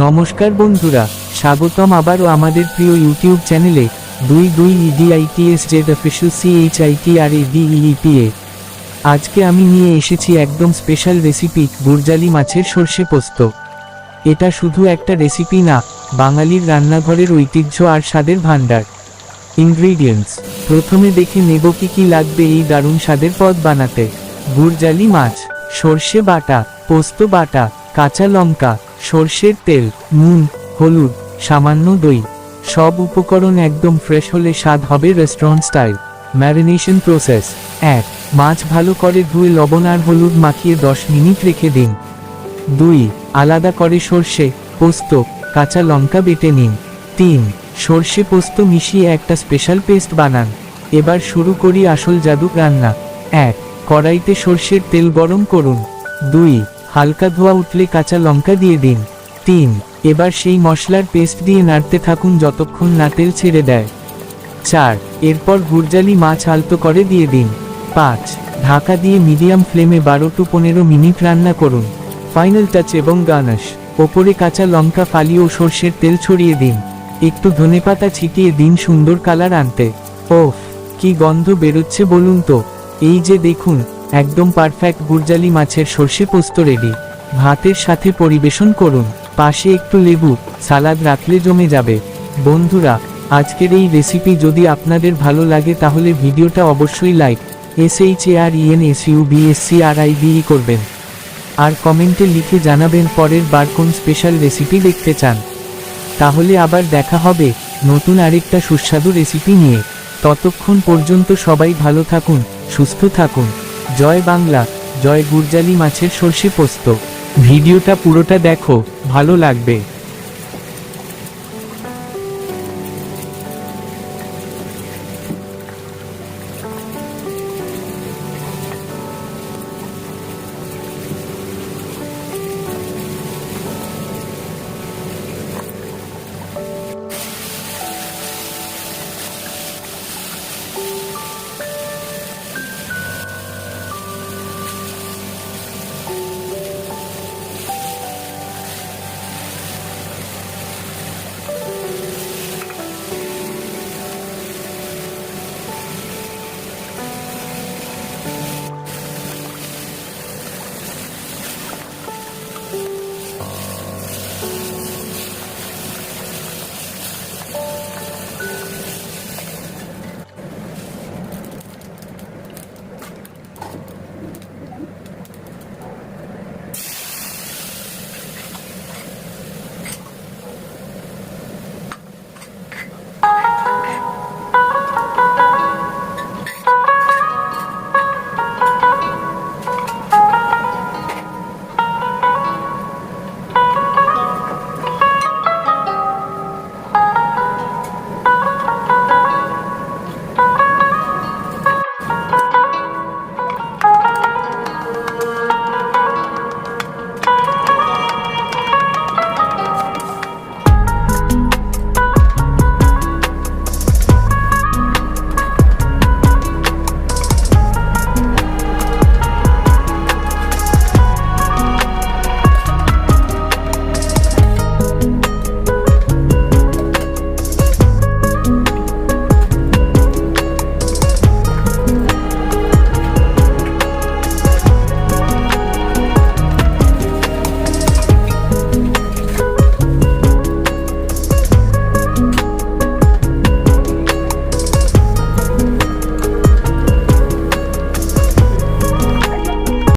নমস্কার বন্ধুরা, স্বাগতম আবারও আমাদের প্রিয় ইউটিউব চ্যানেলে 22EDITSZ অফিশিয়াল CHITRADEEP। আজকে আমি নিয়ে এসেছি একদম স্পেশাল রেসিপি, গুরজালি মাছের সর্ষে পোস্ত। এটা শুধু একটা রেসিপি না, বাঙালির রান্নাঘরের ঐতিহ্য আর স্বাদের ভাণ্ডার। ইনগ্রিডিয়েন্টস প্রথমে দেখে নেব কি কি লাগবে এই দারুণ স্বাদের পদ বানাতে। গুরজালি মাছ, সর্ষে বাটা, পোস্ত বাটা, কাঁচা লঙ্কা, সর্ষের তেল, নুন, হলুদ, সামান্য দই। সব উপকরণ একদম ফ্রেশ হলে স্বাদ হবে রেস্টুরেন্ট স্টাইল। Marination process: 1. মাছ ভালো করে ধুয়ে লবণ আর হলুদ মাখিয়ে 10 মিনিট রেখে দিন। 2. আলাদা করে সর্ষে, পোস্ত, কাঁচা লঙ্কা বেটে নিন। 3. সর্ষে পোস্ত মিশিয়ে একটা স্পেশাল পেস্ট বানান। এবার শুরু করি আসল জাদু রান্না। 1. কড়াইতে সর্ষের তেল গরম করুন। 2. হালকা ধোয়া উঠলে কাঁচা লঙ্কা দিয়ে দিন। 3. এবার সেই মশলার পেস্ট দিয়ে নাড়তে থাকুন যতক্ষণ না তেল ছেড়ে দেয়। 4. এরপর গুরজালি মাছ আলতো করে দিয়ে দিন। 5. ঢাকা দিয়ে মিডিয়াম ফ্লেমে 12 to 15 মিনিট রান্না করুন। ফাইনাল টাচ এবং গার্নিশ: ওপরে কাঁচা লঙ্কা ফালি ও সর্ষের তেল ছড়িয়ে দিন। একটু ধনেপাতা ছিটিয়ে দিন সুন্দর কালার আনতে। ওফ, কি গন্ধ বেরোচ্ছে বলুন তো। এই যে দেখুন, একদম পারফেক্ট গুরজালি মাছের সর্ষে পোস্ত রেডি। ভাতের সাথে পরিবেশন করুন, পাশে একটু লেবু, সালাদ রাখলে জমে যাবে। বন্ধুরা, আজকের এই রেসিপি যদি আপনাদের ভালো লাগে তাহলে ভিডিওটা অবশ্যই লাইক, SHARENSUBSCRIBE করবেন। আর কমেন্টে লিখে জানাবেন পরের বার কোন স্পেশাল রেসিপি দেখতে চান। তাহলে আবার দেখা হবে নতুন আরেকটা সুস্বাদু রেসিপি নিয়ে। ততক্ষণ পর্যন্ত সবাই ভালো থাকুন, সুস্থ থাকুন। জয় বাংলা, জয় গুরজালি মাছের সর্ষে পোস্ত। ভিডিওটা পুরোটা দেখো, ভালো লাগবে।